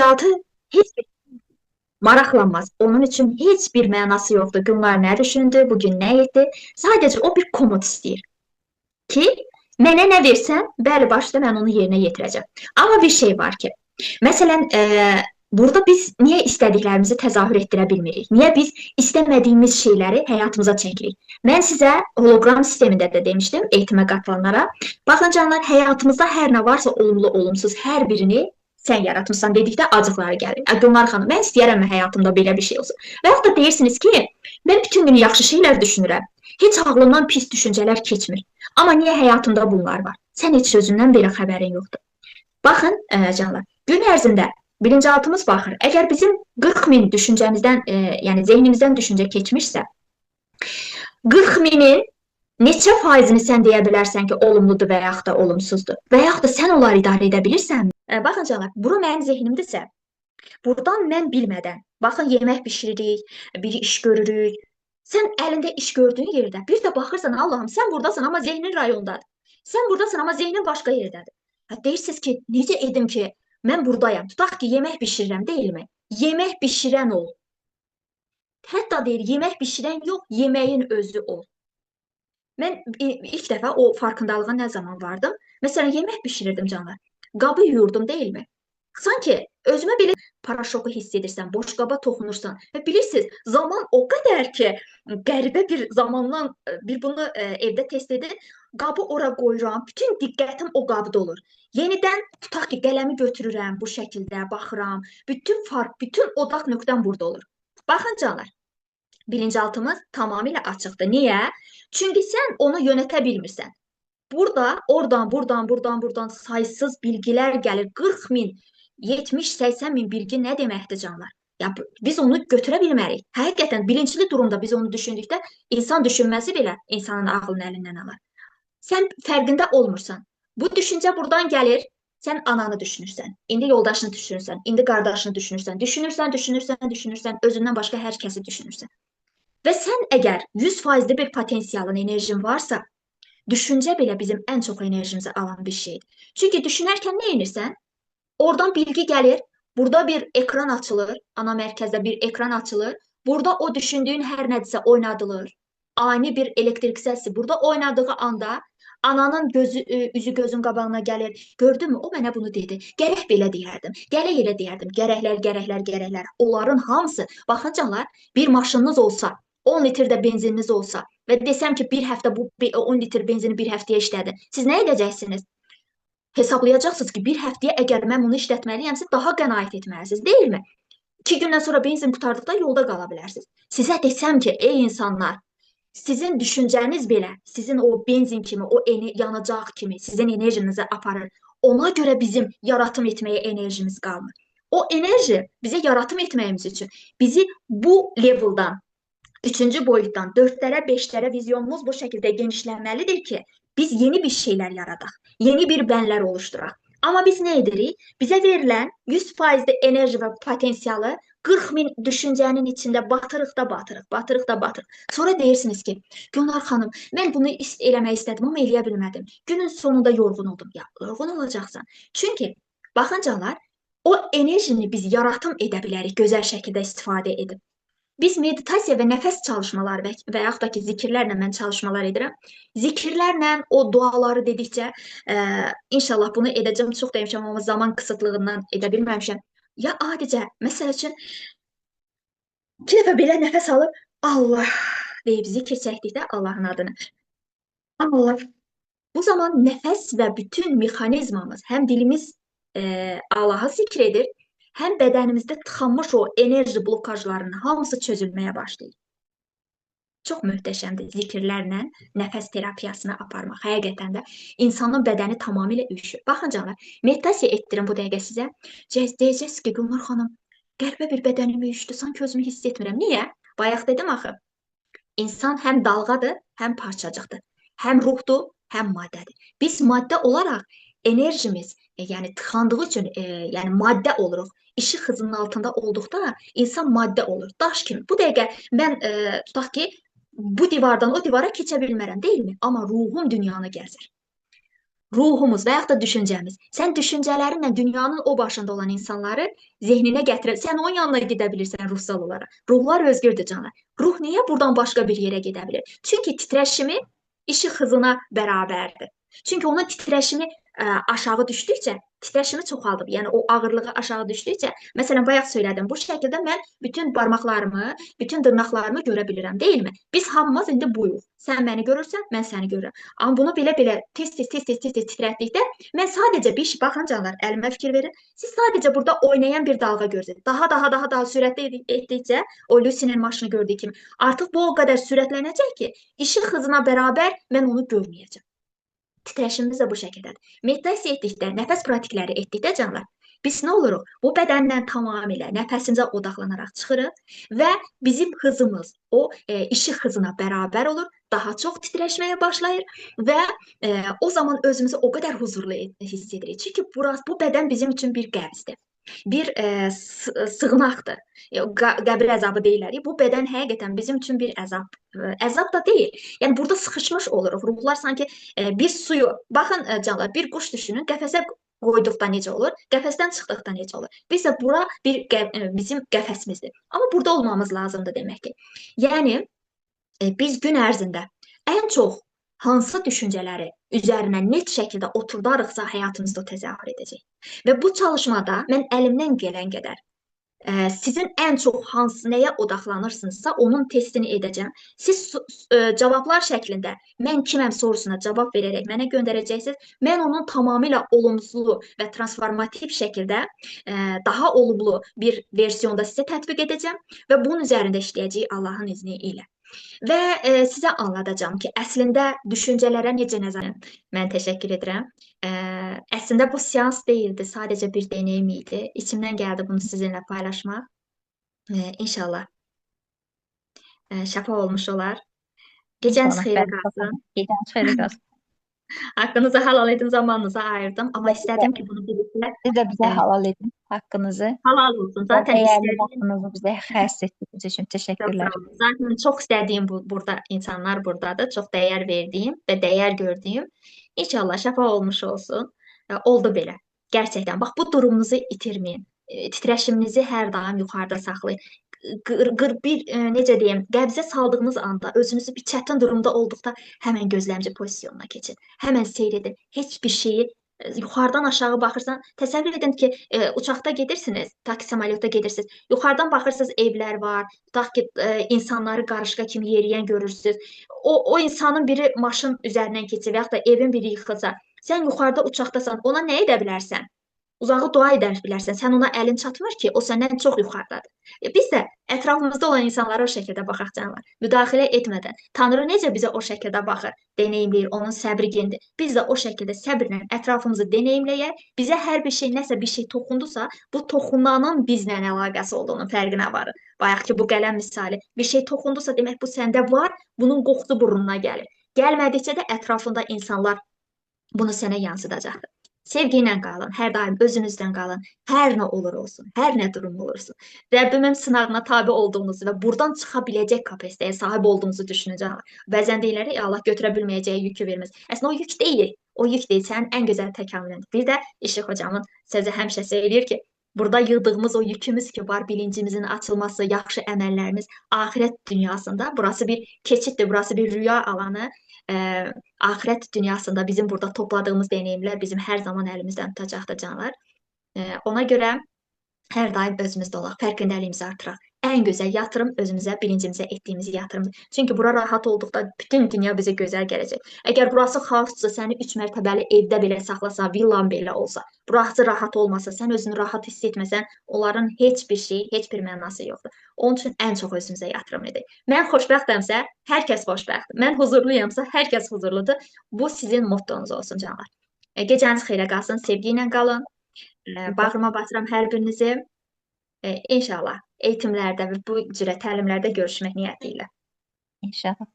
Altı heç bir maraqlanmaz. Onun üçün heç bir mənası yoxdur. Günlar nə düşündü, bugün nə etdi? Sadəcə o bir komut istəyir ki, mənə nə versən, bəli, başda mən onu yerinə yetirəcəm. Amma bir şey var ki, məsələn, burada biz niyə istədiklərimizi təzahür etdirə bilmirik? Niyə biz istəmədiyimiz şeyləri həyatımıza çəkirik? Mən sizə holoqram sistemində də demişdim eğitimə qatılanlara. Baxın canlar, həyatımızda hər nə varsa olumlu, olumsuz hər birini sən yaratmısan dedikdə acıqları gəlir. Gülnar xanım, mən istəyirəm həyatımda belə bir şey olsun. Və yaxud da deyirsiniz ki, mən bütün gün yaxşı şeylər düşünürəm. Heç ağlımdan pis düşüncələr keçmir. Amma niyə həyatımda bunlar var? Sən heç özündən belə xəbərin yoxdur. Baxın, canlar, gün ərzində bilinçaltımız baxır. Əgər bizim 40 min düşüncəmizdən, yəni zehnimizdən düşüncə keçmişsə, 40 minin neçə faizini sən deyə bilərsən ki, olumludur və yaxud da olumsuzdur? Və yaxud da sən onları idarə edə bilirsənmi? Baxın canlar, bura mənim zehnimdirsə, buradan mən bilmədən, baxın yemək bişiririk, bir iş görürük. Sən əlində iş gördüyün yerdə bir də baxırsan, Allahım, sən burdasan, amma zehnin rayondadır. Sən burdasan, amma zehnin başqa yerdədir. Deyirsiniz ki, necə edim ki, mən burdayam. Tutaq ki, yemək bişirirəm, deyilmi? Yemək bişirən ol. Hətta deyir, yemək bişirən yox, yeməyin özü ol. Mən ilk dəfə o farkındalığa nə zaman vardım? Məsələn, yemək bişirirdim canlar. Qabı yuyurdum, deyilmi? Sanki özümə belə paraşoku hiss edirsən, boş qaba toxunursan və bilirsiniz, zaman o qədər ki, qəribə bir zamandan bir bunu evdə test edin, qabı ora qoyuram, bütün diqqətim o qabda olur. Yenidən tutaq ki, qələmi götürürəm bu şəkildə, baxıram, bütün farq, bütün odaq nöqtəm burada olur. Baxın canlar, bilinçaltımız tamamilə açıqdır. Niyə? Çünki sən onu yönətə bilmirsən. Burada, oradan, buradan saysız bilgilər gəlir. 40 min, 70-80 min bilgi nə deməkdir canlar? Ya, biz onu götürə bilmərik. Həqiqətən bilinçli durumda biz onu düşündükdə insan düşünməsi belə insanın ağlının əlindən alır. Sən fərqində olmursan. Bu düşüncə buradan gəlir, sən ananı düşünürsən, indi yoldaşını düşünürsən, indi qardaşını düşünürsən, düşünürsən, özündən başqa hər kəsi düşünürsən. Və sən əgər 100%li bir potensialın, enerjin varsa, düşüncə belə bizim ən çox enerjimizi alan bir şeydir. Çünki düşünərkən nə edirsən? Oradan bilgi gəlir, burada bir ekran açılır, ana mərkəzdə bir ekran açılır, burada o düşündüyün hər nədirsə oynadılır. Ani bir elektrik səsi burada oynadığı anda ananın üzü gözün qabağına gəlir. Gördünmü? O mənə bunu dedi. Gərək belə deyərdim. Gərək elə deyərdim. Gərəklər. Onların hamısı, baxın canlar, bir maşınınız olsa, 10 litr də benzininiz olsa və desəm ki, bir həftə bu 10 litr benzini bir həftəyə işlədi. Siz nə edəcəksiniz? Hesablayacaqsınız ki, bir həftəyə əgər mən bunu işlətməliyəmsə, daha qənaət etməlisiniz, deyilmi? 2 gündən sonra benzin qutardıqda yolda qala bilərsiniz. Sizə desəm ki, ey insanlar, sizin düşüncəniz belə, sizin o benzin kimi, o yanacaq kimi sizin enerjinizi aparır. Ona görə bizim yaratım etməyə enerjimiz qalmır. O enerji bizə yaratım etməyimiz üçün bizi bu leveldan, 3-cü boyutdan 4-lərə, 5-lərə vizyonumuz bu şəkildə genişlənməlidir ki, biz yeni bir şeylər yaradaq, yeni bir bənlər oluşturaq. Amma biz nə edirik? Bizə verilən 100% enerji və potensialı 40 min düşüncənin içində batırıq. Sonra deyirsiniz ki, Gülnar xanım, mən bunu eləmək istədim, amma eləyə bilmədim. Günün sonunda yorğun oldum. Ya, yorğun olacaqsan. Çünki, baxın canlar, o enerjini biz yaratım edə bilərik gözəl şəkildə istifadə edib. Biz meditasiya və nəfəs çalışmaları və yaxud da ki, zikirlərlə mən çalışmalar edirəm. Zikirlərlə o duaları dedikcə, inşallah bunu edəcəm, çox demişəm, amma zaman qısıtlığından edə bilməmişəm. Ya adicə, məsəl üçün, 2 dəfə belə nəfəs alıb, Allah deyib zikir çəkdikdə Allahın adını. Allah. Bu zaman nəfəs və bütün mexanizmamız, həm dilimiz Allah'a zikr edir, həm bədənimizdə tıxanmış o enerji blokajlarının hamısı çözülməyə başlayır. Çox möhtəşəmdir zikirlərlə nəfəs terapiyasını aparmaq. Həqiqətən də insanın bədəni tamamilə üşür. Baxın canlar, meditasiya etdirin bu dəqiqə sizə. Deyəcəksiniz ki, Gülnar xanım, qəribə bir bədənim üşdü, sanki özümü hiss etmirəm. Niyə? Bayaq dedim axı, insan həm dalğadır, həm parçacıqdır. Həm ruhdur, həm maddədir. Biz maddə olaraq enerjimiz, yəni tıxandığı üçün, yəni maddə oluruq. İşıq hızının altında olduqda insan maddə olur, daş kimi. Bu dəqiqə mən tutaq ki, bu divardan o divara keçə bilmərəm, deyilmi? Amma ruhum dünyanı gəzir. ruhumuz və yaxud da düşüncəmiz. Sən düşüncələrinlə dünyanın o başında olan insanları zehninə gətirə, sən onun yanına gedə bilirsən ruhsal olaraq. Ruhlar özgürdür canlar. Ruh niyə buradan başqa bir yerə gedə bilir? Çünki titreşimi işıq hızına bərabərdir. Çünki onun titreşimi aşağı düşdükcə titreşimi çoxaldır. Yəni o ağırlığı aşağı düşdükcə, məsələn bayaq söylədim, bu şəkildə mən bütün barmaqlarımı, bütün dırnaqlarımı görə bilirəm, deyilmi? Biz hamımız indi buyuq. Sən məni görürsən, mən səni görürəm. Amma bunu belə-belə tez-tez titrətdikdə mən sadəcə bir şey, baxın canlar, əlimə fikir verin. Siz sadəcə burada oynayan bir dalğa görürsünüz. Daha sürətli etdikcə o Lucy'nin maşını gördüyü kimi artıq bu o qədər sürətlənəcək ki, işıq hızına bərabər mən onu görməyəcəm. Titreşimimiz də bu şəkildədir. Meditasiya etdikdə, nəfəs pratikləri etdikdə canlar, biz nə oluruq? Bu bədəndən tamamilə nəfəsimizə odaqlanaraq çıxırıq və bizim hızımız o işıq hızına bərabər olur, daha çox titreşməyə başlayır və o zaman özümüzü o qədər huzurlu hiss edirik. Çünki bu bədən bizim üçün bir qəbzdir. Bir sığınaqdır. Qəbir əzabı deyirlər. Bu bədən həqiqətən bizim üçün bir əzab. Əzab da deyil. Yəni burada sıxışmış oluruq. Ruhlar sanki bir suyu, baxın canlar, bir quş düşünün, qəfəsə qoyduqda necə olur, qəfəsdən çıxdıqda necə olur. Biz də bura bizim qəfəsimizdir. Amma burada olmamız lazımdır demək ki. Yəni biz gün ərzində ən çox hansı düşüncələri üzərinə net şəkildə oturdarıqsa həyatımızda təzahür edəcək. Və bu çalışmada mən əlimdən gələn qədər sizin ən çox nəyə odaqlanırsınızsa onun testini edəcəm. Siz cavablar şəklində mən kiməm sorusuna cavab verərək mənə göndərəcəksiniz. Mən onun tamamilə olumsuz və transformativ şəkildə daha olumlu bir versiyonda sizə tətbiq edəcəm və bunun üzərində işləyəcəyik Allahın izni ilə. Və sizə anladacağım ki, əslində düşüncələrə necə nəzər. Mən təşəkkür edirəm. Əslində bu seans deyildi, sadəcə bir deneyim idi. İçimdən gəldi bunu sizinlə paylaşmaq. İnşallah şəfa olmuş olar. Gecəniz xeyrə qalsın. Gecəniz xeyrə qalsın. Haqqınızı halal edin, zamanınızı ayırdım. Amma istədim ki, bunu birlikdə Siz də bizə halal edin haqqınızı. halal olsun. Zaten Dəyərli vaxtınızı bizə xərc etdiyiniz üçün təşəkkürlər. Zaten çox istədiyim burada insanlar buradadır. Çox dəyər verdiyim və dəyər gördüyüm. İnşallah şəfa olmuş olsun. Oldu belə. Gerçəkdən. Bax bu durumunuzu itirməyin. Titreşiminizi hər daim yuxarıda saxlayın. Necə deyim, qəbzə saldığınız anda, özünüzü bir çətin durumda olduqda həmən gözləmci pozisyonuna keçin. Həmən seyr edin. Heç bir şeyi yuxarıdan aşağı baxırsan, təsəvvür edin ki, uçaqda gedirsiniz, taksi samolyotda gedirsiniz. Yuxarıdan baxırsınız, evlər var, tutaq ki, insanları qarışqa kimi yeriyən görürsünüz. O insanın biri maşın üzərindən keçir və yaxud da evin biri yıxılsa, sən yuxarıda uçaqdasan, ona nə edə bilərsən? Uzağı dua edə bilərsən. Sən ona əlin çatmır ki, o səndən çox yuxarıdadır. Biz də ətrafımızda olan insanlara o şəkildə baxaq canlar. Müdaxilə etmədən. Tanrı necə bizə o şəkildə baxır, deneyimləyir, onun səbri gendir. Biz də o şəkildə səbrlə ətrafımızı deneyimləyək. Bizə hər bir şey, nəsə bir şey toxundusa, bu toxunanın bizlə əlaqəsi olduğunun fərqinə varır. Bayaq ki, bu qələm misali. Bir şey toxundusa, demək bu səndə var, bunun qoxusu burnuna gəlir. Gəlmədikcə də ətrafında insanlar bunu sənə yansıdacaqdır. Sevgi ilə qalın, hər daim özünüzdən qalın, hər nə olur olsun, hər nə durum olursun. Rəbbimin sınağına tabi olduğunuzu və buradan çıxa biləcək kapasitəyə sahib olduğunuzu düşünəcəm. Bəzən deyirlər, Allah götürə bilməyəcəyi yükü verməz. Əslində o yük deyil, o yük deyil, sənin ən gözəl təkamülündür. Bir də İşıq hocamın sözü həmişə söyləyir ki, burada yığdığımız o yükümüz ki var, bilincimizin açılması, yaxşı əməllərimiz axirət dünyasında, burası bir keçiddir, burası bir rüya alanı. Axirət dünyasında bizim burada topladığımız deneyimlər bizim hər zaman əlimizdən tutacaqdır canlar. Ona görə hər daim özümüzdə olaq, fərqindəliyimizi artıraq. Ən gözəl yatırım özümüzə, bilincimizə etdiyimiz yatırım. Çünki bura rahat olduqda bütün dünya bizə gözəl gələcək. Əgər burası xaosdursa, səni 3 mərtəbəli evdə belə saxlasa, villan belə olsa, burası rahat olmasa, sən özünü rahat hiss etməsən, onların heç bir şey, heç bir mənası yoxdur. Onun üçün ən çox özümüzə yatırım edək. Mən xoşbəxtəmsə, hər kəs xoşbəxtdir. Mən huzurluyamsa, hər kəs huzurludur. Bu sizin mottonuz olsun canlar. Gecəniz xeyrə qalsın, sevgi ilə qalın. Bağrıma basıram hər birinizi. İnşallah eğitimlərdə və bu cürə təlimlərdə görüşmək niyyəti ilə. İnşallah.